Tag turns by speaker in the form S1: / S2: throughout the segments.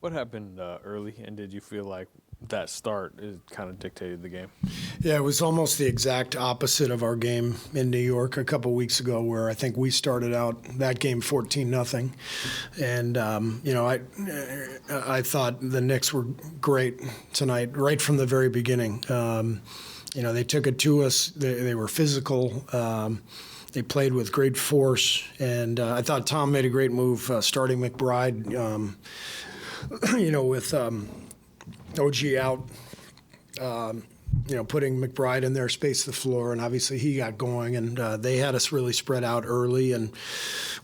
S1: What happened early, and did you feel like that start is kind of dictated the game?
S2: Yeah, it was almost the exact opposite of our game in New York a couple weeks ago, where I think we started out that game 14-0, and I thought the Knicks were great tonight, right from the very beginning. They took it to us. They were physical. They played with great force, and I thought Tom made a great move starting McBride. With OG out, putting McBride in there, space the floor, and obviously he got going, and they had us really spread out early, and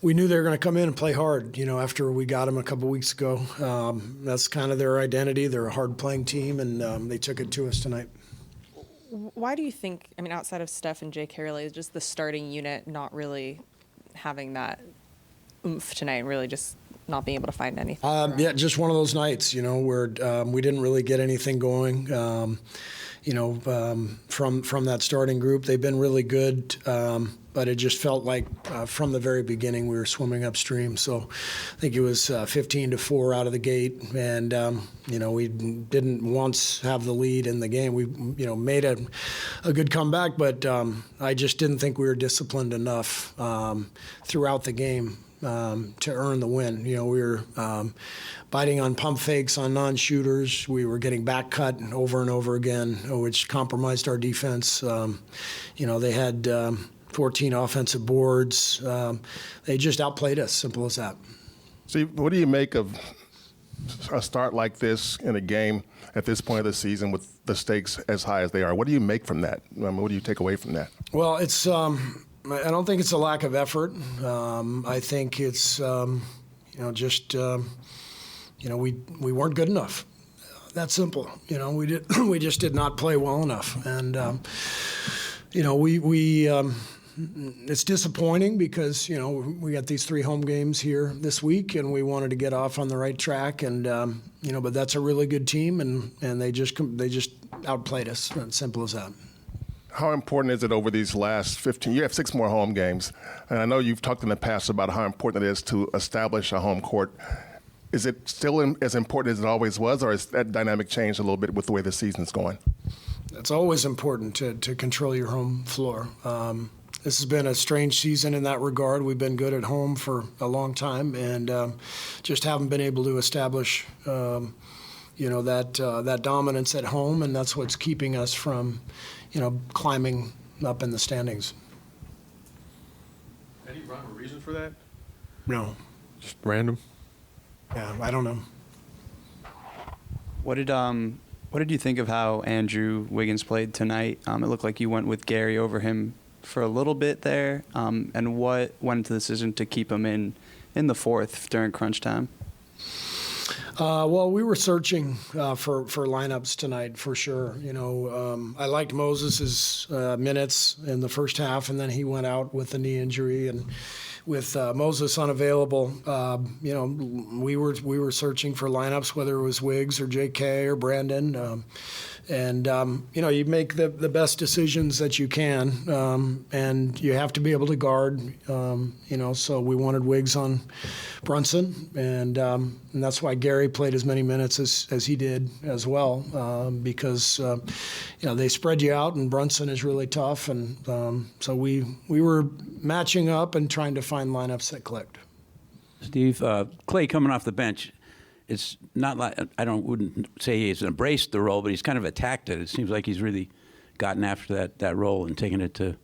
S2: we knew they were going to come in and play hard, after we got them a couple weeks ago. That's kind of their identity. They're a hard-playing team, and they took it to us tonight.
S3: Why do you think, outside of Steph and Jay Kerr, just the starting unit not really having that oomph tonight, really just not being able to find anything?
S2: Just one of those nights, where we didn't really get anything going. From that starting group, they've been really good, but it just felt like from the very beginning we were swimming upstream. So I think it was 15-4 out of the gate, and we didn't once have the lead in the game. We made a good comeback, but I just didn't think we were disciplined enough throughout the game to earn the win. We were biting on pump fakes on non-shooters. We were getting back cut over and over again, which compromised our defense. They had 14 offensive boards. They just outplayed us, simple as that.
S4: See, what do you make of a start like this in a game at this point of the season with the stakes as high as they are? What do you make from that? What do you take away from that?
S2: Well, it's I don't think it's a lack of effort. I think it's we weren't good enough. That simple. We just did not play well enough, and it's disappointing because we got these 3 home games here this week, and we wanted to get off on the right track, and but that's a really good team, and they just outplayed us. Simple as that.
S4: How important is it over these last 15? You have 6 more home games, and I know you've talked in the past about how important it is to establish a home court. Is it still as important as it always was, or has that dynamic changed a little bit with the way the season's going?
S2: It's always important to control your home floor. This has been a strange season in that regard. We've been good at home for a long time, and just haven't been able to establish that dominance at home, and that's what's keeping us from climbing up in the standings.
S1: Any rhyme or reason for that?
S2: No.
S1: Just random?
S2: Yeah, I don't know.
S5: What did you think of how Andrew Wiggins played tonight? It looked like you went with Gary over him for a little bit there. And what went into the decision to keep him in the fourth during crunch time?
S2: Well, we were searching for lineups tonight for sure. I liked Moses's minutes in the first half, and then he went out with a knee injury, and with Moses unavailable, we were searching for lineups, whether it was Wiggs or J.K. or Brandon. You make the best decisions that you can, and you have to be able to guard. So we wanted Wiggs on Brunson, and that's why Gary played as many minutes as he did as well, because they spread you out, and Brunson is really tough, and so we were matching up and trying to find lineups that clicked.
S6: Steve, Klay coming off the bench. It's not like wouldn't say he's embraced the role, but he's kind of attacked it. It seems like he's really gotten after that role and taken it to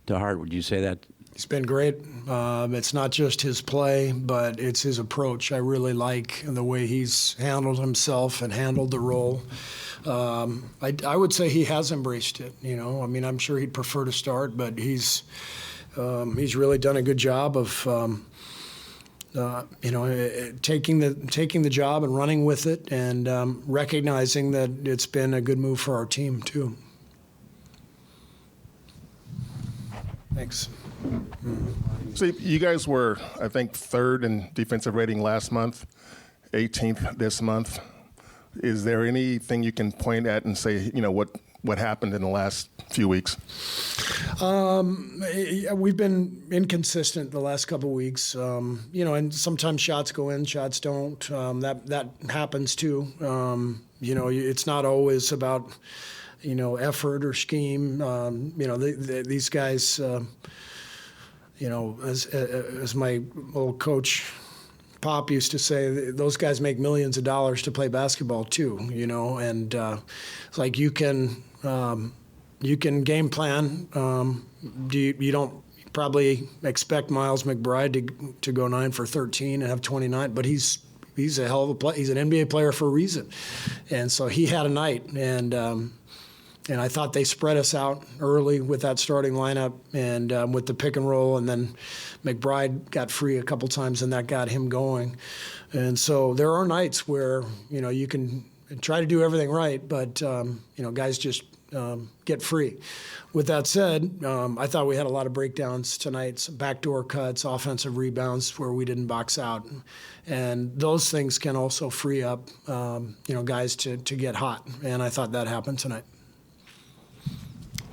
S6: heart. Would you say that?
S2: He's been great. It's not just his play, but it's his approach. I really like the way he's handled himself and handled the role. I would say he has embraced it. I'm sure he'd prefer to start, but he's really done a good job of. Taking the job and running with it, and recognizing that it's been a good move for our team too. Thanks.
S4: So you guys were, I think, 3rd in defensive rating last month, 18th this month. Is there anything you can point at and say, what happened in the last few weeks?
S2: We've been inconsistent the last couple of weeks, and sometimes shots go in, shots don't. That happens too. It's not always about, effort or scheme. These guys, as my old coach Pop used to say, those guys make millions of dollars to play basketball too, and it's like you can game plan. You don't probably expect Miles McBride to go 9 for 13 and have 29, but he's a hell of a player. He's an NBA player for a reason, and so he had a night, and I thought they spread us out early with that starting lineup and with the pick and roll, and then McBride got free a couple times, and that got him going. And so there are nights where you can try to do everything right, but guys just get free. With that said, I thought we had a lot of breakdowns tonight, some backdoor cuts, offensive rebounds where we didn't box out, and those things can also free up guys to get hot. And I thought that happened tonight.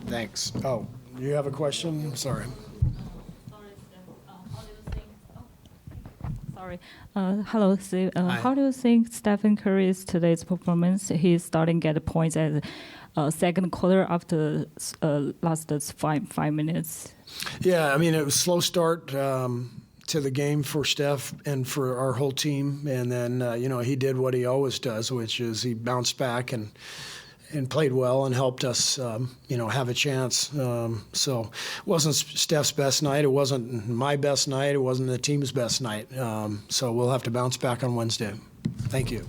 S2: Thanks. Oh, you have a question? Sorry.
S7: Sorry. Hello, Steve. How do you think Stephen Curry's today's performance? He's starting to get points at second quarter after last 5 minutes.
S2: Yeah, I mean, it was a slow start to the game for Steph and for our whole team. And then, he did what he always does, which is he bounced back and played well and helped us, have a chance. So it wasn't Steph's best night. It wasn't my best night. It wasn't the team's best night. So we'll have to bounce back on Wednesday. Thank you.